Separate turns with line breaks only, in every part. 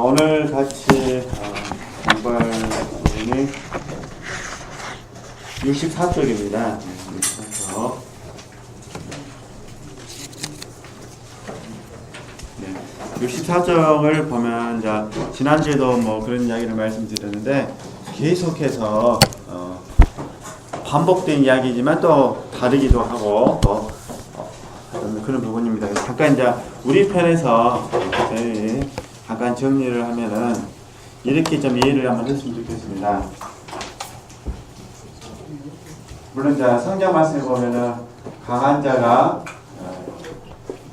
오늘 같이 공부할 내용이 64쪽입니다. 64쪽. 네. 64쪽을 보면 이제 지난주에도 뭐 그런 이야기를 말씀드렸는데 계속해서 반복된 이야기지만 또 다르기도 하고 또 그런 부분입니다. 잠깐 이제 우리 편에서 잠깐 정리를 하면은 이렇게 좀 이해를 한번 했으면 좋겠습니다. 물론 이제 성경 말씀에 보면은 강한 자가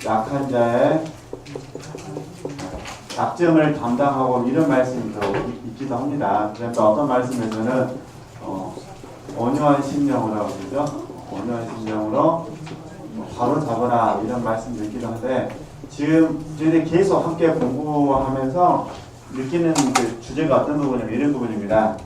약한 자의 약점을 담당하고 이런 말씀이 또 있기도 합니다. 그래서 어떤 말씀에서는 온유한 심령으로 그죠? 온유한 심령으로 바로 잡아라 이런 말씀도 있기도 한데 지금 저희들이 계속 함께 공부하면서 느끼는 그 주제가 어떤 부분이냐면 이런 부분입니다.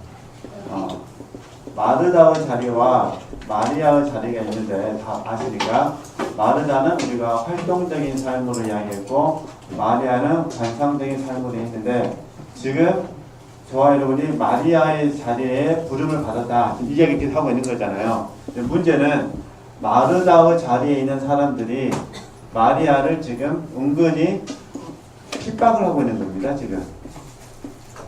마르다의 자리와 마리아의 자리가 있는데 다 아시니까 마르다는 우리가 활동적인 삶으로 이야기했고 마리아는 관상적인 삶으로 했는데 지금 저와 여러분이 마리아의 자리에 부름을 받았다 이 이야기를 하고 있는 거잖아요. 문제는 마르다의 자리에 있는 사람들이 마리아를 지금 은근히 핍박을 하고 있는 겁니다. 지금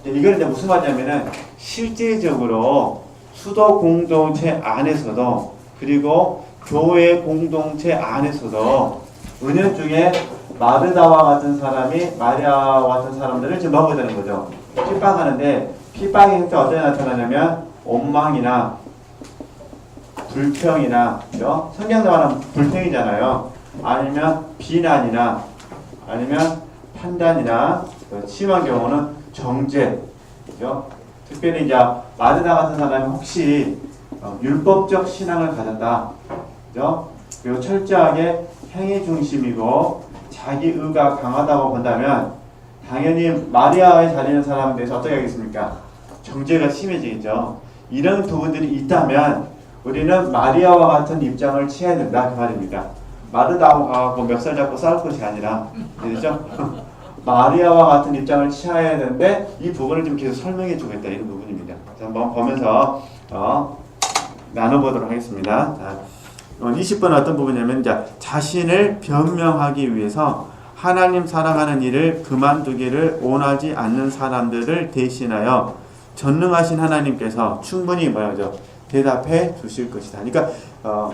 이건 이제 무슨 말이냐면은 실제적으로 수도 공동체 안에서도 그리고 교회 공동체 안에서도 은연중에 마르다와 같은 사람이 마리아와 같은 사람들을 지금 먹어야 되는 거죠. 핍박하는데 핍박의 형태가 어떻게 나타나냐면 원망이나 불평이나 그죠? 성경에 말하면 불평이잖아요. 아니면 비난이나 아니면 판단이나 심한 경우는 정죄 그죠? 특별히 이제 마르다 같은 사람이 혹시 율법적 신앙을 가졌다 그죠? 그리고 철저하게 행위 중심이고 자기 의가 강하다고 본다면 당연히 마리아의 자리에 있는 사람에 대해서 어떻게 하겠습니까? 정죄가 심해지겠죠. 이런 부분들이 있다면 우리는 마리아와 같은 입장을 취해야 된다 그 말입니다. 마르다하고 멱살 잡고 싸울 것이 아니라 그렇죠? 마리아와 같은 입장을 취해야 되는데 이 부분을 좀 계속 설명해 주겠다 이런 부분입니다. 그래서 한번 보면서 나눠보도록 하겠습니다. 자, 20번 어떤 부분이냐면 이제 자신을 변명하기 위해서 하나님 사랑하는 일을 그만두기를 원하지 않는 사람들을 대신하여 전능하신 하나님께서 충분히 뭐라죠? 대답해 주실 것이다. 그러니까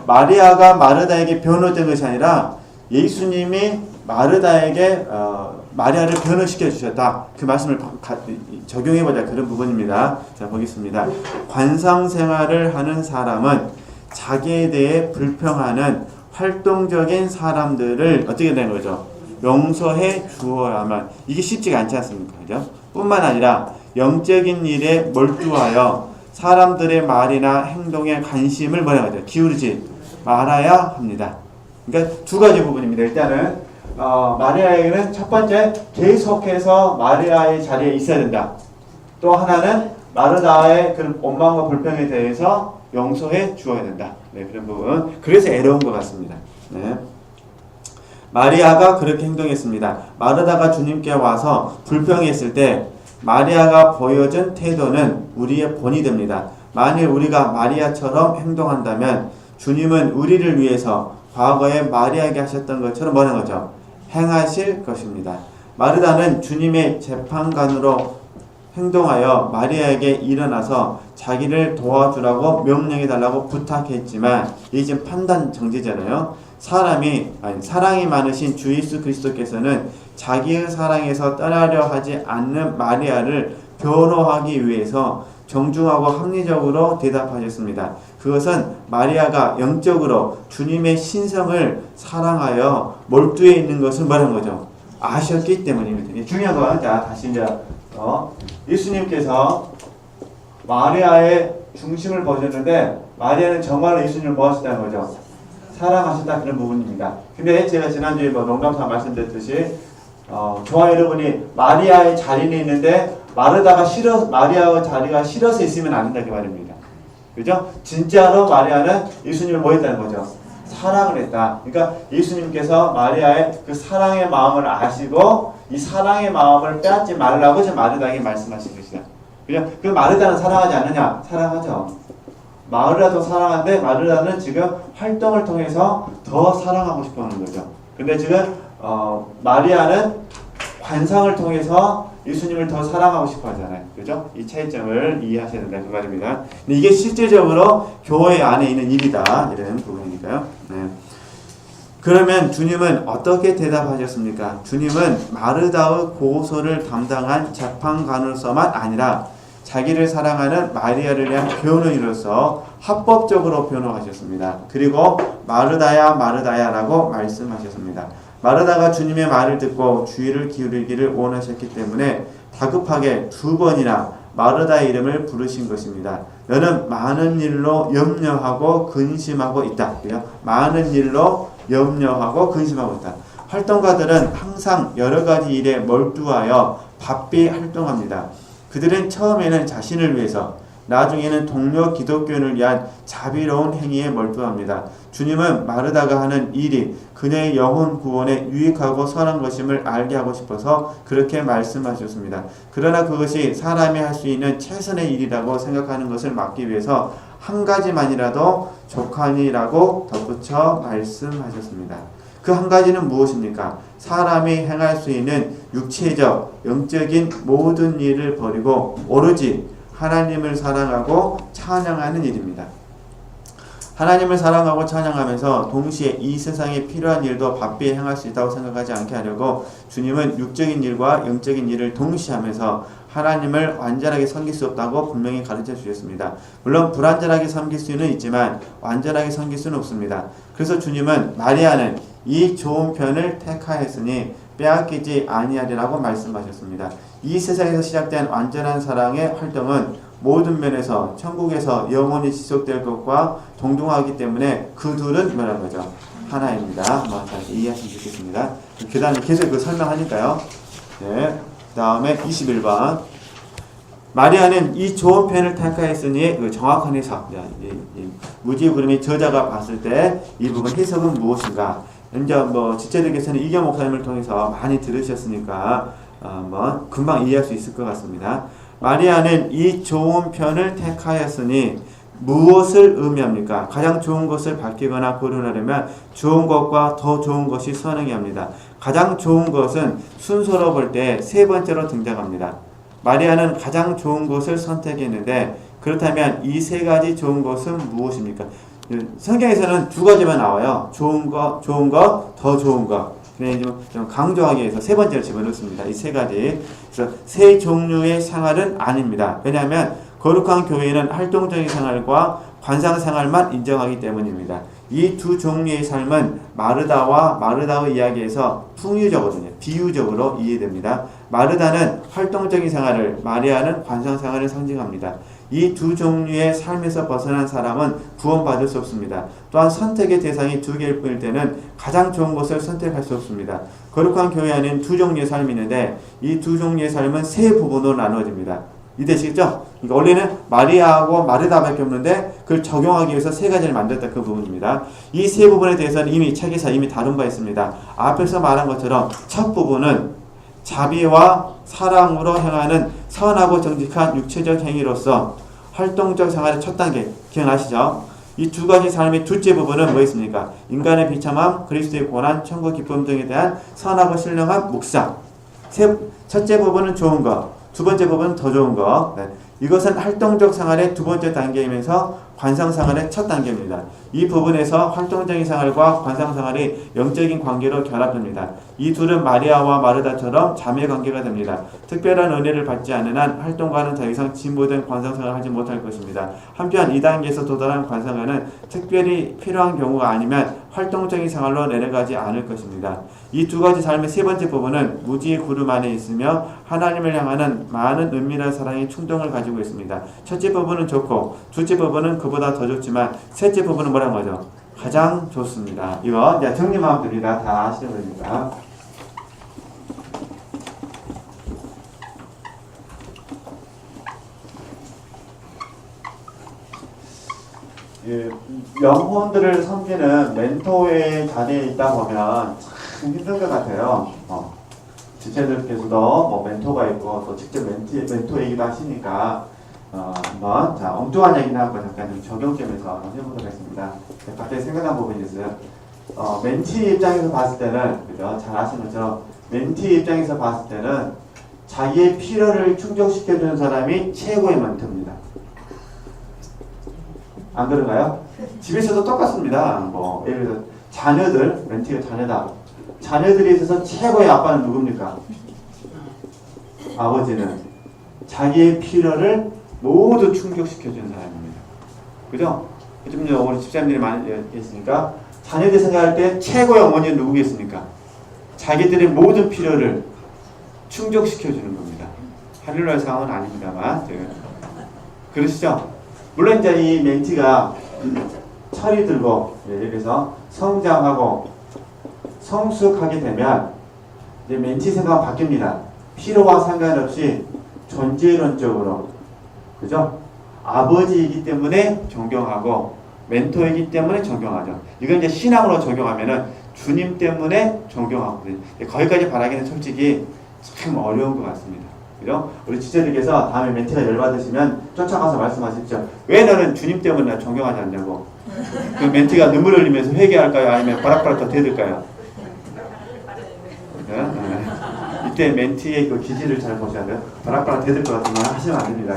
마리아가 마르다에게 변호된 것이 아니라 예수님이 마르다에게 마리아를 변호시켜 주셨다. 그 말씀을 적용해보자 그런 부분입니다. 자 보겠습니다. 관상생활을 하는 사람은 자기에 대해 불평하는 활동적인 사람들을 어떻게 되는 거죠? 용서해 주어야만. 이게 쉽지가 않지 않습니까? 그죠? 뿐만 아니라 영적인 일에 몰두하여 사람들의 말이나 행동에 관심을 기울이지 말아야 합니다. 그러니까 두 가지 부분입니다. 일단은 마리아에게는 첫 번째 계속해서 마리아의 자리에 있어야 된다. 또 하나는 마르다의 그런 원망과 불평에 대해서 용서해 주어야 된다. 네, 그런 부분. 그래서 애로운 것 같습니다. 네. 마리아가 그렇게 행동했습니다. 마르다가 주님께 와서 불평했을 때 마리아가 보여준 태도는 우리의 본이 됩니다. 만일 우리가 마리아처럼 행동한다면 주님은 우리를 위해서 과거에 마리아에게 하셨던 것처럼 뭐라는 거죠? 행하실 것입니다. 마르다는 주님의 재판관으로 행동하여 마리아에게 일어나서 자기를 도와주라고 명령해달라고 부탁했지만 이게 지금 판단 정지잖아요. 사랑이 많으신 주 예수 그리스도께서는 자기의 사랑에서 떠나려 하지 않는 마리아를 변호하기 위해서 정중하고 합리적으로 대답하셨습니다. 그것은 마리아가 영적으로 주님의 신성을 사랑하여 몰두해 있는 것을 말하는 거죠. 아셨기 때문입니다. 중요한 건 자 다시 이제 예수님께서 마리아의 중심을 보셨는데 마리아는 정말로 예수님을 뭐 하셨다는 거죠? 사랑하셨다 그런 부분입니다. 근데 제가 지난주에 농담삼아 말씀드렸듯이 저와 여러분이 마리아의 자리는 있는데 마리아의 자리가 싫어서 있으면 안 된다 그 말입니다. 그죠? 진짜로 마리아는 예수님을 뭐 했다는 거죠? 사랑을 했다. 그러니까 예수님께서 마리아의 그 사랑의 마음을 아시고 이 사랑의 마음을 빼앗지 말라고 지금 마르다에게 말씀하신 것이다. 그냥 그 마르다는 사랑하지 않느냐? 사랑하죠. 마르다도 사랑하는데 마르다는 지금 활동을 통해서 더 사랑하고 싶어 하는 거죠. 근데 지금 마리아는 관상을 통해서 예수님을 더 사랑하고 싶어 하잖아요. 그죠? 이 차이점을 이해하셔야 된다. 그 말입니다. 근데 이게 실제적으로 교회 안에 있는 일이다. 이런 부분이니까요. 네. 그러면 주님은 어떻게 대답하셨습니까? 주님은 마르다의 고소를 담당한 재판관으로서만 아니라 자기를 사랑하는 마리아를 위한 변호인으로서 합법적으로 변호하셨습니다. 그리고 마르다야 마르다야 라고 말씀하셨습니다. 마르다가 주님의 말을 듣고 주의를 기울이기를 원하셨기 때문에 다급하게 2번이나 마르다의 이름을 부르신 것입니다. 너는 많은 일로 염려하고 근심하고 있다. 많은 일로 염려하고 근심하고 있다. 활동가들은 항상 여러 가지 일에 몰두하여 바삐 활동합니다. 그들은 처음에는 자신을 위해서, 나중에는 동료 기독교인을 위한 자비로운 행위에 몰두합니다. 주님은 마르다가 하는 일이 그녀의 영혼 구원에 유익하고 선한 것임을 알게 하고 싶어서 그렇게 말씀하셨습니다. 그러나 그것이 사람이 할 수 있는 최선의 일이라고 생각하는 것을 막기 위해서 한 가지만이라도 족하니라고 덧붙여 말씀하셨습니다. 그 한 가지는 무엇입니까? 사람이 행할 수 있는 육체적, 영적인 모든 일을 버리고 오로지 하나님을 사랑하고 찬양하는 일입니다. 하나님을 사랑하고 찬양하면서 동시에 이 세상에 필요한 일도 바삐 행할 수 있다고 생각하지 않게 하려고 주님은 육적인 일과 영적인 일을 동시에 하면서 하나님을 완전하게 섬길 수 없다고 분명히 가르쳐 주셨습니다. 물론 불완전하게 섬길 수는 있지만 완전하게 섬길 수는 없습니다. 그래서 주님은 마리아는 이 좋은 편을 택하였으니 빼앗기지 아니하리라고 말씀하셨습니다. 이 세상에서 시작된 완전한 사랑의 활동은 모든 면에서 천국에서 영원히 지속될 것과 동등하기 때문에 그 둘은 뭐라는 거죠? 하나입니다. 한번 잘 이해하시면 좋겠습니다. 그 다음에 계속 설명하니까요. 네. 그 다음에 21번. 마리아는 이 좋은 편을 택하였으니 그 정확한 해석. 무지의 구름이 저자가 봤을 때 이 부분 해석은 무엇인가? 이제 지체들께서는 이경 목사님을 통해서 많이 들으셨으니까 금방 이해할 수 있을 것 같습니다. 마리아는 이 좋은 편을 택하였으니 무엇을 의미합니까? 가장 좋은 것을 밝히거나 거론하려면 좋은 것과 더 좋은 것이 선행해야 합니다. 가장 좋은 것은 순서로 볼 때 3번째로 등장합니다. 마리아는 가장 좋은 것을 선택했는데 그렇다면 이 3가지 좋은 것은 무엇입니까? 성경에서는 2가지만 나와요. 좋은 것, 더 좋은 것. 좀 강조하기 위해서 3번째로 집어넣습니다. 이 3가지. 그래서 3 종류의 생활은 아닙니다. 왜냐하면 거룩한 교회는 활동적인 생활과 관상 생활만 인정하기 때문입니다. 이 2 종류의 삶은 마르다의 이야기에서 풍유적으로요, 비유적으로 이해됩니다. 마르다는 활동적인 생활을, 마리아는 관상 생활을 상징합니다. 이 2 종류의 삶에서 벗어난 사람은 구원받을 수 없습니다. 또한 선택의 대상이 2개일 뿐일 때는 가장 좋은 것을 선택할 수 없습니다. 거룩한 교회 안에는 2 종류의 삶이 있는데 이 2 종류의 삶은 3 부분으로 나누어집니다. 이해되시겠죠? 그러니까 원래는 마리아하고 마르다밖에 없는데 그걸 적용하기 위해서 3가지를 만들었다, 그 부분입니다. 이 3 부분에 대해서는 이미 책에서 다룬 바 있습니다. 앞에서 말한 것처럼 첫 부분은 자비와 사랑으로 행하는 선하고 정직한 육체적 행위로서 활동적 생활의 첫 단계, 기억나시죠? 이 2가지 삶의 둘째 부분은 뭐였습니까? 인간의 비참함, 그리스도의 고난, 천국 기쁨 등에 대한 선하고 신령한 묵상. 첫째 부분은 좋은 것, 2번째 부분은 더 좋은 것. 네. 이것은 활동적 생활의 2번째 단계이면서 관상 생활의 첫 단계입니다. 이 부분에서 활동적인 생활과 관상 생활이 영적인 관계로 결합됩니다. 이 둘은 마리아와 마르다처럼 자매 관계가 됩니다. 특별한 은혜를 받지 않는 한 활동가는 더 이상 진보된 관상 생활을 하지 못할 것입니다. 한편 이 단계에서 도달한 관상가는 특별히 필요한 경우가 아니면 활동적인 생활로 내려가지 않을 것입니다. 이 2가지 삶의 3번째 부분은 무지의 구름 안에 있으며 하나님을 향하는 많은 은밀한 사랑의 충동을 가지고 있습니다. 첫째 부분은 좋고 둘째 부분은 그보다 더 좋지만 셋째 부분은 뭐라는 거죠? 가장 좋습니다. 이거 이제 정리만 드리다 다 아시는 거니까. 예. 영혼들을 섬기는 멘토의 자리에 있다 보면 참 힘든 것 같아요. 지체들께서도 뭐 멘토가 있고 또 직접 멘토이기도 하시니까 한번 자 엉뚱한 얘기나 한번 잠깐 좀 적용점에서 한번 해보도록 하겠습니다. 갑자기 생각난 부분이 있어요. 멘티 입장에서 봤을 때는 그죠? 잘 아시는 것처럼 멘티 입장에서 봤을 때는 자기의 필요를 충족시켜주는 사람이 최고의 멘토입니다. 안 그런가요? 집에서도 똑같습니다. 뭐 예를 들어 자녀들 멘티가 자녀다. 자녀들이 있어서 최고의 아빠는 누굽니까? 아버지는 자기의 필요를 모두 충족시켜주는 사람입니다. 그죠? 요즘 우리 집사님들이 많이 있으니까 자녀들 생각할 때 최고의 어머니는 누구겠습니까? 자기들의 모든 필요를 충족시켜주는 겁니다. 할렐루야 상황은 아닙니다만 그러시죠? 물론 이제 이 멘티가 철이 들고 예를 들어서 성장하고 성숙하게 되면 이제 멘티 생각은 바뀝니다. 필요와 상관없이 존재론적으로 그죠? 아버지이기 때문에 존경하고 멘토이기 때문에 존경하죠. 이건 이제 신앙으로 적용하면은 주님 때문에 존경하거든요. 거기까지 바라기는 솔직히 참 어려운 것 같습니다. 그죠? 우리 지체들께서 다음에 멘티가 열받으시면 쫓아가서 말씀하십시오. 왜 너는 주님 때문에 존경하지 않냐고. 그 멘티가 눈물 흘리면서 회개할까요? 아니면 바락바락 더 대들까요? 네. 이때 멘티의 그 기질을 잘 보셔야 돼요. 바락바락 대들 것 같으면 하시면 안 됩니다.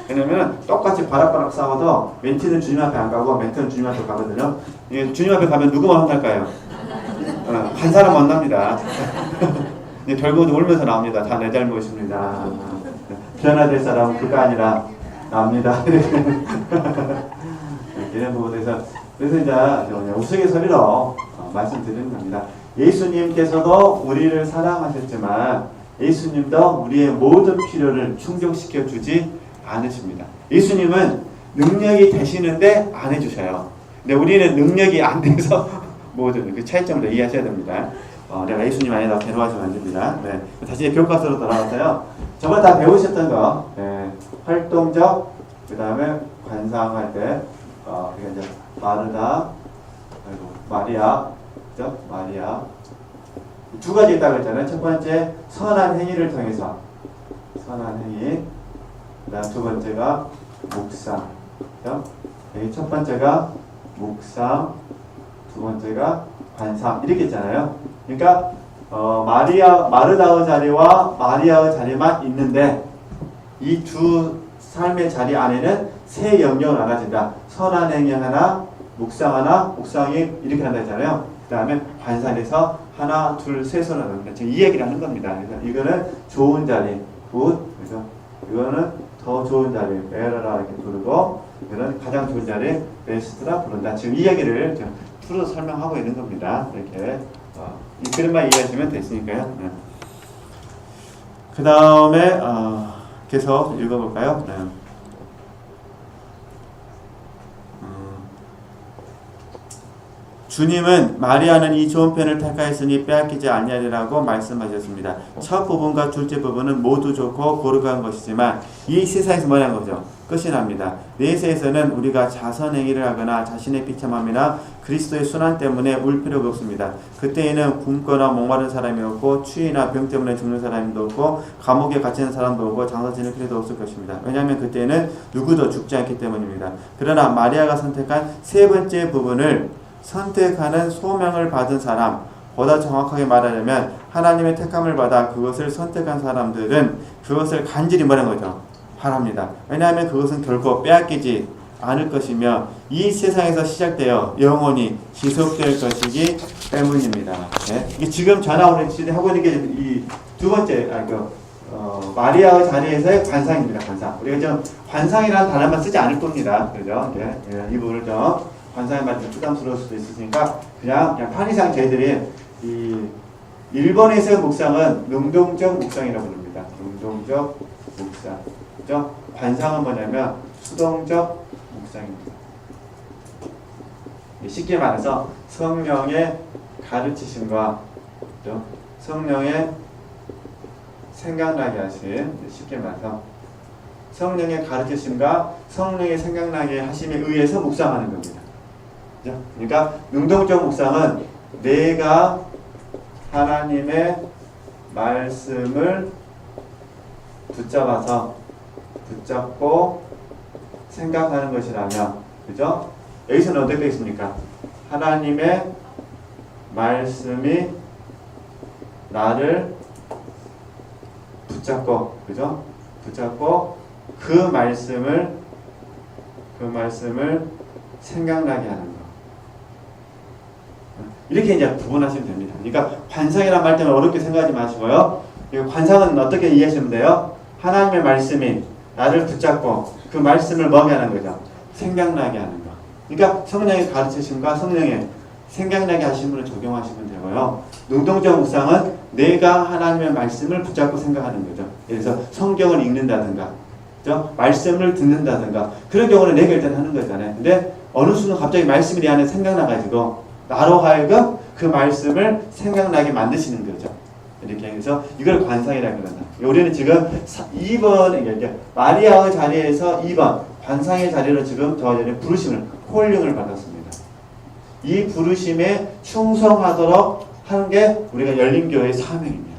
왜냐면 똑같이 바락바락 싸워도 멘티는 주님 앞에 안 가고 멘트는 주님 앞에 가거든요. 주님 앞에 가면 누구만 혼날까요? 한 사람 만납니다. 결국은 울면서 나옵니다. 다 내 잘못입니다. 변화될 사람은 그가 아니라 나옵니다. 이런 부분에서 그래서 이제 우스갯소리로 말씀드리는 겁니다. 예수님께서도 우리를 사랑하셨지만 예수님도 우리의 모든 필요를 충족시켜 주지 않으십니다. 예수님은 능력이 되시는데 안 해주셔요. 근데 우리는 능력이 안 돼서 모든 그 차이점을 이해하셔야 됩니다. 내가 예수님 아니다 괴로워하시면 안 됩니다. 네. 다시 교과서로 돌아와서요. 저번 다 배우셨던 거 활동적 그 다음에 관상할 때 그게 이제 마르다 마리아 그죠? 마리아 두 가지 있다고 했잖아요. 첫 번째 선한 행위를 통해서 선한 행위 그 다음 두 번째가 묵상 그죠? 여기 첫 번째가 묵상 두 번째가 관상 이렇게 있잖아요. 그러니까 마르다의 자리와 마리아의 자리만 있는데 이 두 삶의 자리 안에는 세 영역을 나눠진다. 선한 행위 하나, 묵상 하나, 묵상이 이렇게 한다 했잖아요. 그 다음에 관상에서 하나, 둘, 셋으로 나눕니다. 지금 이 얘기를 하는 겁니다. 그래서 이거는 좋은 자리, 굿, 그래서 이거는 더 좋은 자리, 베러라 이렇게 부르고 이거는 가장 좋은 자리, 베스트라 부른다. 지금 이 얘기를 풀어 설명하고 있는 겁니다. 이렇게 이 그림만 이해하시면 됐으니까요. 네. 그 다음에 계속 읽어볼까요? 네. 주님은 마리아는 이 좋은 편을 택하였으니 빼앗기지 아니하리라고 말씀하셨습니다. 첫 부분과 둘째 부분은 모두 좋고 고르고한 것이지만 이 세상에서 뭐라는 거죠? 끝이 납니다. 내세에서는 우리가 자선행위를 하거나 자신의 비참함이나 그리스도의 순환 때문에 울 필요가 없습니다. 그때에는 굶거나 목마른 사람이 없고 추위나 병 때문에 죽는 사람도 없고 감옥에 갇히는 사람도 없고 장사 지낼 필요도 없을 것입니다. 왜냐하면 그때에는 누구도 죽지 않기 때문입니다. 그러나 마리아가 선택한 세 번째 부분을 선택하는 소명을 받은 사람, 보다 정확하게 말하려면 하나님의 택함을 받아 그것을 선택한 사람들은 그것을 간절히 뭐라는 거죠? 바랍니다. 왜냐하면 그것은 결코 빼앗기지 않을 것이며 이 세상에서 시작되어 영원히 지속될 것이기 때문입니다. 네? 이게 지금 전화 오는 시대 하고 있는 게 이 두 번째 마리아의 자리에서의 관상입니다. 관상. 우리가 좀 관상이라는 단어만 쓰지 않을 겁니다. 그죠? 이 부분을 좀 관상에 맞으면 부담스러울 수도 있으니까 그냥 편의상 저희들이 이 일본에서의 묵상은 능동적 묵상이라고 부릅니다. 능동적 묵상. 그죠? 관상은 뭐냐면 수동적 묵상입니다. 쉽게 말해서 성령의 가르치심과 그죠? 성령의 생각나게 하신 쉽게 말해서 성령의 가르치심과 성령의 생각나게 하심에 의해서 묵상하는 겁니다. 그죠? 그러니까 능동적 묵상은 내가 하나님의 말씀을 붙잡고 생각하는 것이라면, 그죠? 여기서는 어떻게 있습니까? 하나님의 말씀이 나를 붙잡고, 그죠? 붙잡고 그 말씀을 생각나게 하는 것. 이렇게 이제 구분하시면 됩니다. 그러니까 관상이란 말 때문에 어렵게 생각하지 마시고요. 관상은 어떻게 이해하시면 돼요? 하나님의 말씀이 나를 붙잡고 그 말씀을 뭐게 하는 거죠? 생각나게 하는 거. 그러니까 성령의 가르치심과 성령의 생각나게 하심을 적용하시면 되고요. 능동적 묵상은 내가 하나님의 말씀을 붙잡고 생각하는 거죠. 그래서 성경을 읽는다든가, 그죠? 말씀을 듣는다든가, 그런 경우는 내가 일단 하는 거잖아요. 근데 어느 순간 갑자기 말씀이 내 안에 생각나가지고 나로 하여금 그 말씀을 생각나게 만드시는 거죠. 이렇게 해서 이걸 관상이라고 그런다. 우리는 지금 2번, 마리아의 자리에서 2번 관상의 자리로 지금 저 전에 부르심을, 콜링을 받았습니다. 이 부르심에 충성하도록 하는 게 우리가 열린교회의 사명입니다.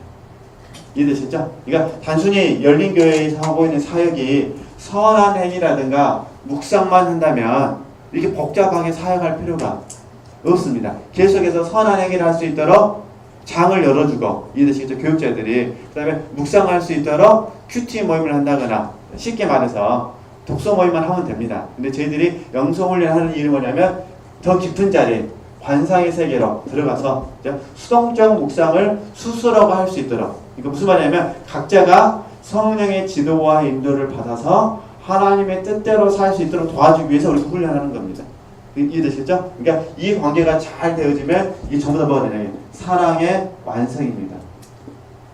이해되시죠? 그러니까 단순히 열린교회에서 하고 있는 사역이 선한 행위라든가 묵상만 한다면 이렇게 복잡하게 사역할 필요가 없습니다. 계속해서 선한 행위를 할 수 있도록 장을 열어주고, 이해되시겠죠? 교육자들이. 그 다음에 묵상할 수 있도록 큐티 모임을 한다거나, 쉽게 말해서 독서 모임만 하면 됩니다. 근데 저희들이 영성훈련하는 이유는 뭐냐면 더 깊은 자리, 관상의 세계로 들어가서 수동적 묵상을 스스로가 할 수 있도록. 이거 무슨 말이냐면 각자가 성령의 지도와 인도를 받아서 하나님의 뜻대로 살 수 있도록 도와주기 위해서 우리가 훈련하는 겁니다. 이해되시죠? 그러니까 이 관계가 잘 되어지면 이게 전부 다 뭐가 되냐면 사랑의 완성입니다.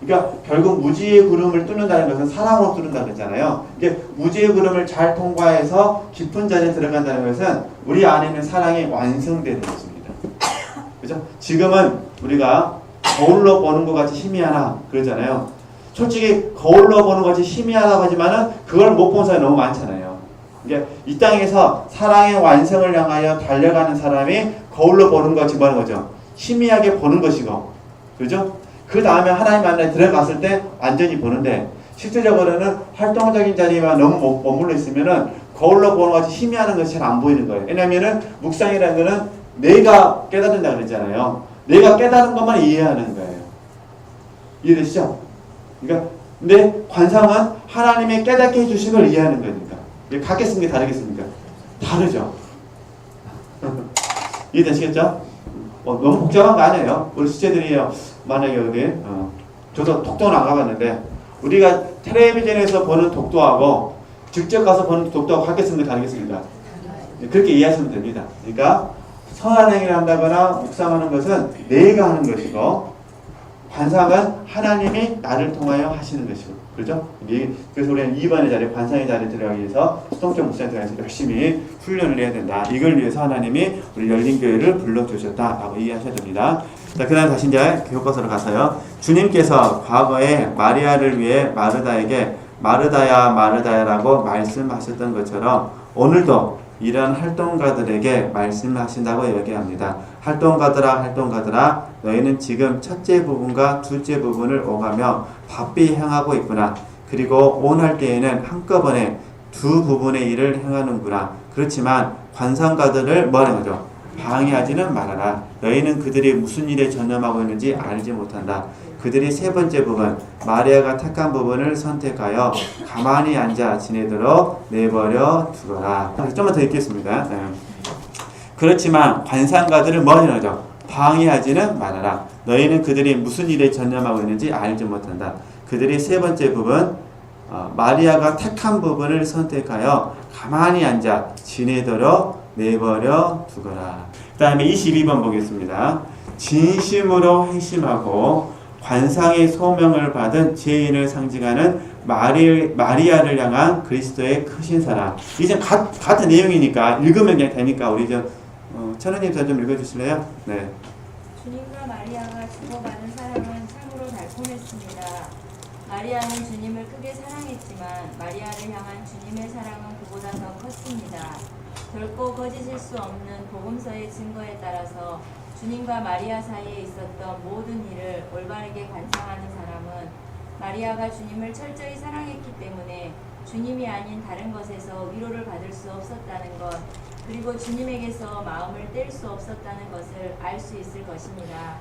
그러니까 결국 무지의 구름을 뚫는다는 것은 사랑으로 뚫는다고 그랬잖아요. 이게 무지의 구름을 잘 통과해서 깊은 자리에 들어간다는 것은 우리 안에 있는 사랑이 완성되는 것입니다. 그죠? 지금은 우리가 거울로 보는 것 같이 희미하나 그러잖아요. 솔직히 거울로 보는 것 같이 희미하다고 하지만은 그걸 못 본 사람이 너무 많잖아요. 이 땅에서 사랑의 완성을 향하여 달려가는 사람이 거울로 보는 것이 뭐하는 거죠? 희미하게 보는 것이고, 그죠? 그 다음에 하나님 만나에 들어갔을 때 완전히 보는데, 실질적으로는 활동적인 자리에만 너무 머물러 있으면은 거울로 보는 것이 희미하는 것이 잘 안 보이는 거예요. 왜냐면은 묵상이라는 거는 내가 깨닫는다 그랬잖아요. 내가 깨달은 것만 이해하는 거예요. 이해되시죠? 그러니까 근데 관상은 하나님의 깨닫게 해주신 걸 이해하는 거니까. 같겠습니까? 다르겠습니까? 다르죠. 이해되시겠죠? 너무 복잡한 거 아니에요. 우리 수제들이요. 만약에 어디, 저도 독도는 안 가봤는데, 우리가 텔레비전에서 보는 독도하고 직접 가서 보는 독도하고 같겠습니까? 다르겠습니까? 그렇게 이해하시면 됩니다. 그러니까 선한 행위를 한다거나 묵상하는 것은 내가 하는 것이고, 관상은 하나님이 나를 통하여 하시는 것이고, 그렇죠? 그래서 우리는 2번의 자리, 관상의 자리에 들어가기 위해서 수동적 묵상에 들어가서 열심히 훈련을 해야 된다. 이걸 위해서 하나님이 우리 열린교회를 불러주셨다라고 이해하셔야 됩니다. 자, 그 다음 다시 이제 교과서로 가서요. 주님께서 과거에 마리아를 위해 마르다에게 마르다야 마르다야라고 말씀하셨던 것처럼 오늘도 이런 활동가들에게 말씀하신다고 얘기합니다. 활동가들아 활동가들아 너희는 지금 첫째 부분과 둘째 부분을 오가며 바삐 행하고 있구나. 그리고 오날 때에는 한꺼번에 두 부분의 일을 행하는구나. 그렇지만 관상가들을 뭐하는 거죠? 방해하지는 말아라. 너희는 그들이 무슨 일에 전념하고 있는지 알지 못한다. 그들이 세 번째 부분, 마리아가 택한 부분을 선택하여 가만히 앉아 지내도록 내버려 두거라. 좀만 더 읽겠습니다. 네. 그렇지만 관상가들을 뭐하는 거죠? 방해하지는 말아라. 너희는 그들이 무슨 일에 전념하고 있는지 알지 못한다. 그들이 세 번째 부분, 마리아가 택한 부분을 선택하여 가만히 앉아 지내도록 내버려 두거라. 그 다음에 22번 보겠습니다. 진심으로 회심하고 관상의 소명을 받은 죄인을 상징하는 마리아를 향한 그리스도의 크신 사랑. 이제 같은 내용이니까 읽으면 그냥 되니까 우리 천은님 좀 읽어주실래요? 네.
주님과 마리아가 주고받은 사랑은 참으로 달콤했습니다. 마리아는 주님을 크게 사랑했지만 마리아를 향한 주님의 사랑은 그보다 더 컸습니다. 결코 거짓일 수 없는 복음서의 증거에 따라서 주님과 마리아 사이에 있었던 모든 일을 올바르게 관상하는 사람은 마리아가 주님을 철저히 사랑했기 때문에 주님이 아닌 다른 것에서 위로를 받을 수 없었다는 것, 그리고 주님에게서 마음을 뗄 수 없었다는 것을 알 수 있을 것입니다.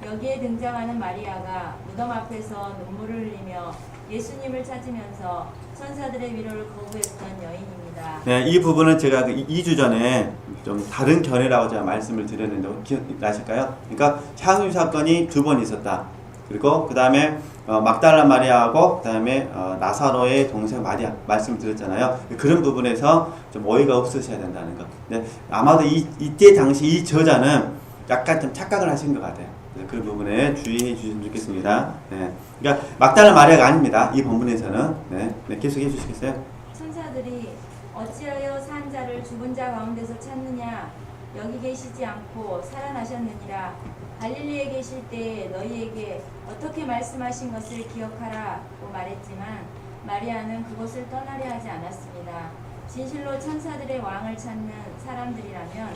여기에 등장하는 마리아가 무덤 앞에서 눈물을 흘리며 예수님을 찾으면서 천사들의 위로를 거부했던 여인입니다.
네, 이 부분은 제가 2주 전에 좀 다른 견해라고 제가 말씀을 드렸는데 기억나실까요? 그러니까 향유 사건이 2번 있었다. 그리고 그 다음에 막달라 마리아하고 그 다음에 나사로의 동생 마리아 말씀을 드렸잖아요. 그런 부분에서 좀 오해가 없으셔야 된다는 것. 네, 아마도 이때 당시 이 저자는 약간 좀 착각을 하신 것 같아요. 그 부분에 주의해 주시면 좋겠습니다. 네, 그러니까 막달라 마리아가 아닙니다. 이 본문에서는. 네, 계속해 주시겠어요?
천사들이 어찌하여 산 자를 죽은 자 가운데서 찾느냐? 여기 계시지 않고 살아나셨느니라. 갈릴리에 계실 때 너희에게 어떻게 말씀하신 것을 기억하라고 말했지만 마리아는 그곳을 떠나려 하지 않았습니다. 진실로 천사들의 왕을 찾는 사람들이라면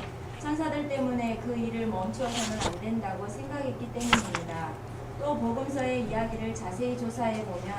천사들 때문에 그 일을 멈추어서는 안 된다고 생각했기 때문입니다. 또 복음서의 이야기를 자세히 조사해 보면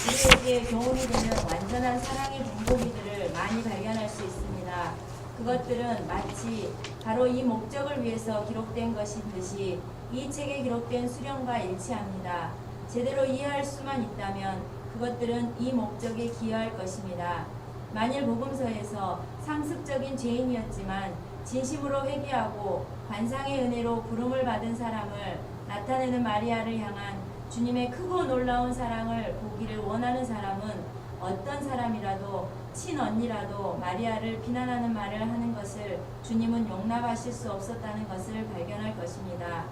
우리에게 교훈이 되는 완전한 사랑의 본보기들을 많이 발견할 수 있습니다. 그것들은 마치 바로 이 목적을 위해서 기록된 것인 듯이 이 책에 기록된 수령과 일치합니다. 제대로 이해할 수만 있다면 그것들은 이 목적에 기여할 것입니다. 만일 복음서에서 상습적인 죄인이었지만 진심으로 회개하고 관상의 은혜로 부름을 받은 사람을 나타내는 마리아를 향한 주님의 크고 놀라운 사랑을 보기를 원하는 사람은 어떤 사람이라도 친언니라도 마리아를 비난하는 말을 하는 것을 주님은 용납하실 수 없었다는 것을 발견할 것입니다.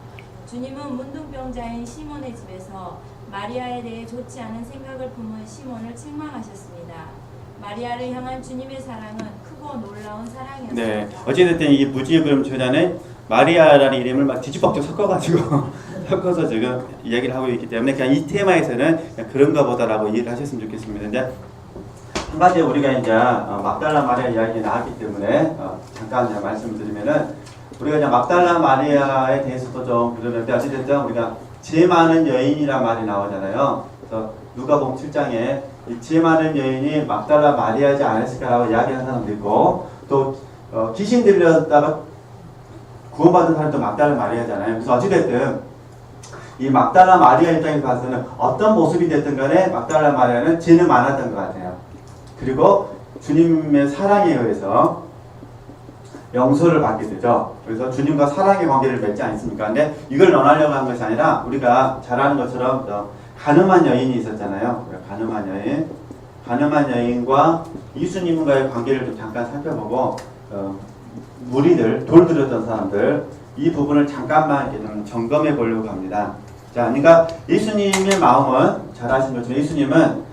주님은 문둥병자인 시몬의 집에서 마리아에 대해 좋지 않은 생각을 품은 시몬을 책망하셨습니다. 마리아를 향한 주님의 사랑은 크고 놀라운 사랑이었습니다.
네, 어찌됐든 이 무지의 저자는 마리아라는 이름을 막 뒤집박죽 섞어가지고 섞어서 지금 이야기를 하고 있기 때문에 그냥 이 테마에서는 그냥 그런가 보다라고 이해를 하셨으면 좋겠습니다. 이제 한 가지 우리가 이제 막달라 마리아 이야기 나왔기 때문에 잠깐 이제 말씀을 드리면은 우리가 이제 막달라 마리아에 대해서도 좀 그러는데 어찌됐든 우리가 죄 많은 여인이란 말이 나오잖아요. 그래서 누가복음 7장에 이 죄 많은 여인이 막달라 마리아지 않았을까라고 이야기하는 사람도 있고 또 귀신 들렸다가 구원받은 사람도 막달라 마리아잖아요. 그래서 어찌됐든 이 막달라 마리아 입장에서 봐서는 어떤 모습이 됐든 간에 막달라 마리아는 죄는 많았던 것 같아요. 그리고 주님의 사랑에 의해서 용서를 받게 되죠. 그래서 주님과 사랑의 관계를 맺지 않습니까? 근데 이걸 논하려고 한 것이 아니라 우리가 잘 아는 것처럼 가늠한 여인이 있었잖아요. 가늠한 여인과 예수님과의 관계를 좀 잠깐 살펴보고 무리들, 돌들었던 사람들 이 부분을 잠깐만 이렇게 좀 점검해 보려고 합니다. 자, 그러니까 예수님의 마음은 잘 아시는 것처럼 예수님은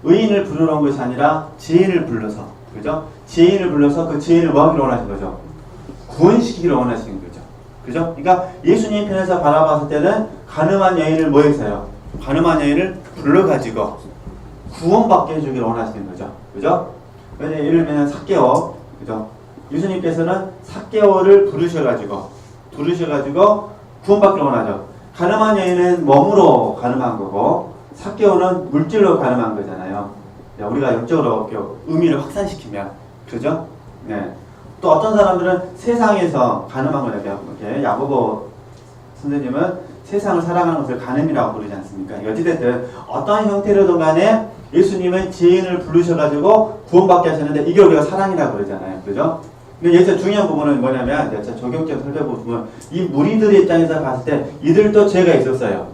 의인을 부르러 온 것이 아니라 죄인을 불러서, 그죠? 죄인을 불러서 그 죄인을 뭐 하기로 원하신 거죠? 구원시키기로 원하시는 거죠. 그죠? 그러니까 예수님 편에서 바라봤을 때는 가늠한 여인을 뭐 했어요? 가늠한 여인을 불러가지고 구원받게 해주기를 원하시는 거죠. 그죠? 예를 들면 삭개오, 그죠? 예수님께서는 삭개오를 부르셔가지고 구원받기를 원하죠. 가늠한 여인은 몸으로 가늠한 거고 삭개오는 물질로 가늠한 거잖아요. 우리가 영적으로 의미를 확산시키면, 그죠? 네. 또 어떤 사람들은 세상에서 가늠한 거예요. 이렇게 야고보 선생님은 세상을 사랑하는 것을 가늠이라고 부르지 않습니까? 어찌됐든 어떤 형태로든 간에 예수님은 죄인을 부르셔가지고 구원받게 하셨는데 이게 우리가 사랑이라고 그러잖아요. 그죠? 근데 여기서 중요한 부분은 뭐냐면 제가 적용적 살펴보면 이 무리들의 입장에서 봤을 때 이들도 죄가 있었어요.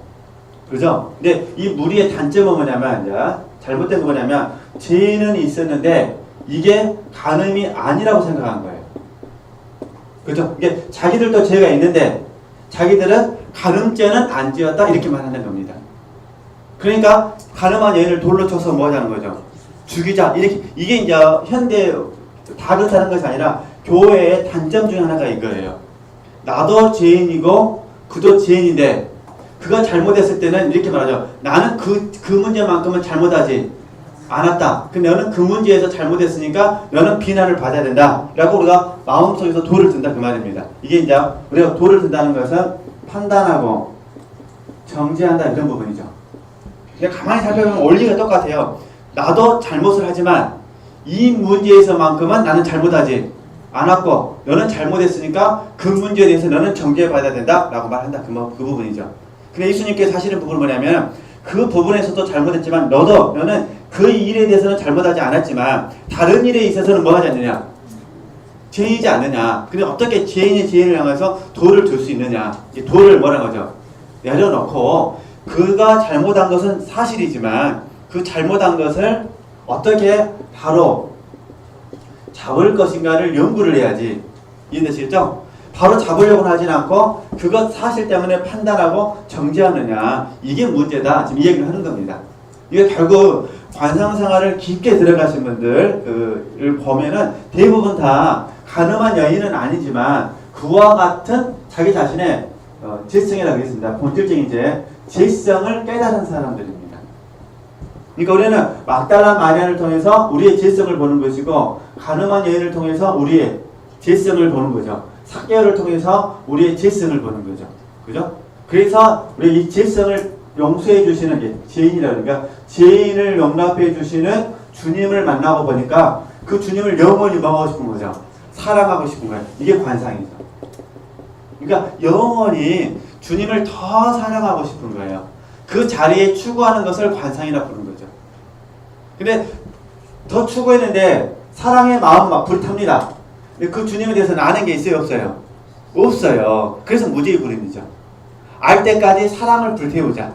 그죠? 근데 이 무리의 단점은 뭐냐면 이제 잘못된 건 뭐냐면 죄는 있었는데 이게 간음이 아니라고 생각한 거예요. 그죠? 이게 자기들도 죄가 있는데 자기들은 간음죄는 안 지었다 이렇게 말하는 겁니다. 그러니까 간음한 여인을 돌로 쳐서 뭐 하자는 거죠? 죽이자. 이렇게 이게 이제 현대 다 그렇다는 것이 아니라 교회의 단점 중에 하나가 이거예요. 나도 죄인이고 그도 죄인인데 그가 잘못했을 때는 이렇게 말하죠. 나는 그 문제만큼은 잘못하지 않았다. 근데 너는 그 문제에서 잘못했으니까 너는 비난을 받아야 된다. 라고 우리가 마음속에서 도를 든다. 그 말입니다. 이게 이제 우리가 도를 든다는 것은 판단하고 정죄한다. 이런 부분이죠. 근데 가만히 살펴보면 원리가 똑같아요. 나도 잘못을 하지만 이 문제에서만큼은 나는 잘못하지 않았고 너는 잘못했으니까 그 문제에 대해서 너는 정죄받아야 된다. 라고 말한다. 그 부분이죠. 근데 예수님께서 하시는 부분은 뭐냐면 그 부분에서도 잘못했지만 너는 그 일에 대해서는 잘못하지 않았지만 다른 일에 있어서는 뭐 하지 않느냐? 죄인이지 않느냐? 근데 어떻게 죄인의 죄인을 향해서 도를 들 수 있느냐? 이 도를 뭐라고 하죠? 내려놓고 그가 잘못한 것은 사실이지만 그 잘못한 것을 어떻게 바로 잡을 것인가를 연구를 해야지. 이해되시겠죠? 바로 잡으려고는 하진 않고 그것 사실 때문에 판단하고 정죄하느냐. 이게 문제다. 지금 이 얘기를 하는 겁니다. 이게 결국 관상생활을 깊게 들어가신 분들을 보면은 대부분 다 가늠한 여인은 아니지만 그와 같은 자기 자신의 죄성이라고 하겠습니다. 본질적인 죄성을 깨달은 사람들입니다. 그러니까 우리는 막달라 마리아를 통해서 우리의 죄성을 보는 것이고 가늠한 여인을 통해서 우리의 죄성을 보는 거죠. 삭개를 통해서 우리의 죄성을 보는 거죠. 그죠? 그래서 우리 이 죄성을 용서해 주시는 게 죄인이라고 그러니까 죄인을 용납해 주시는 주님을 만나고 보니까 그 주님을 영원히 뭐하고 싶은 거죠? 사랑하고 싶은 거예요. 이게 관상이죠. 그러니까 영원히 주님을 더 사랑하고 싶은 거예요. 그 자리에 추구하는 것을 관상이라고 부르는 거죠. 근데 더 추구했는데 사랑의 마음 막 불탑니다. 근데 그 주님에 대해서는 아는 게 있어요? 없어요? 없어요. 그래서 무지의 부름이죠. 알 때까지 사랑을 불태우자.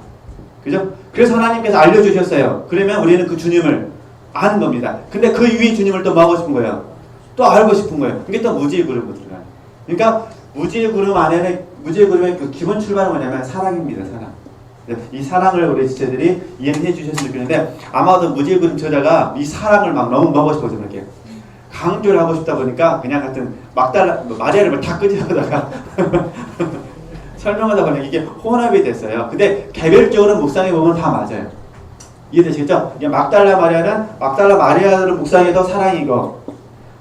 그죠? 그래서 하나님께서 알려주셨어요. 그러면 우리는 그 주님을 아는 겁니다. 근데 그 위에 주님을 또 뭐 하고 싶은 거예요? 또 알고 싶은 거예요. 그게 또 무지의 부름으로 들어가요. 그러니까 무지의 부름 안에는 무지의 부름의 그 기본 출발은 뭐냐면 사랑입니다. 사랑. 이 사랑을 우리 지체들이 이해해 주셨으면 좋겠는데 아마도 무지의 부름 저자가 이 사랑을 막 너무 먹고 싶어서 그렇게 강조를 하고 싶다 보니까 그냥 같은 막달라 마리아를 다 끄집어다가 설명하다 보니까 이게 혼합이 됐어요. 근데 개별적으로 묵상해 보면 다 맞아요. 이해되시겠죠? 막달라 마리아는 막달라 마리아를 묵상해도 사랑이고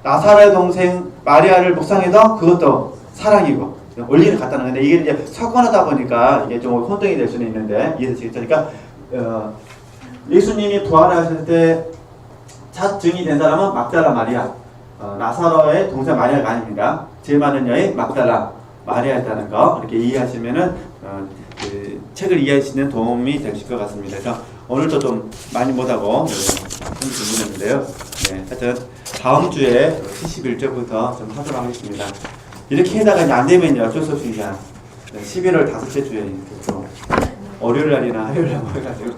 나사로의 동생 마리아를 묵상해도 그것도 사랑이고 원리는 같다는 건데 이게 이제 섞어놓다 보니까 이게 좀 혼동이 될 수는 있는데 이해되시겠죠? 그러니까 예수님이 부활하실 때 첫 증이 된 사람은 막달라 마리아, 나사로의 동생 마리아가 아닙니다. 죄 많은 여인 막달라 마리아였다는 거 이렇게 이해하시면은 그 책을 이해하시는 도움이 되실 것 같습니다. 그래서 오늘도 좀 많이 못하고 질문했는데요. 네, 하여튼 다음 주에 71절부터 좀 하도록 하겠습니다. 이렇게 해다가 이제 안 되면요 어쩔 수 없이 이제 11월 5째 주에 또 월요일 날이나 화요일 날 해가지고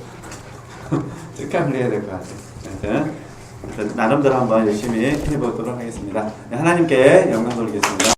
특강을 해야 될 것 같아요. 하여튼 나름대로 한번 열심히 해보도록 하겠습니다. 하나님께 영광 돌리겠습니다.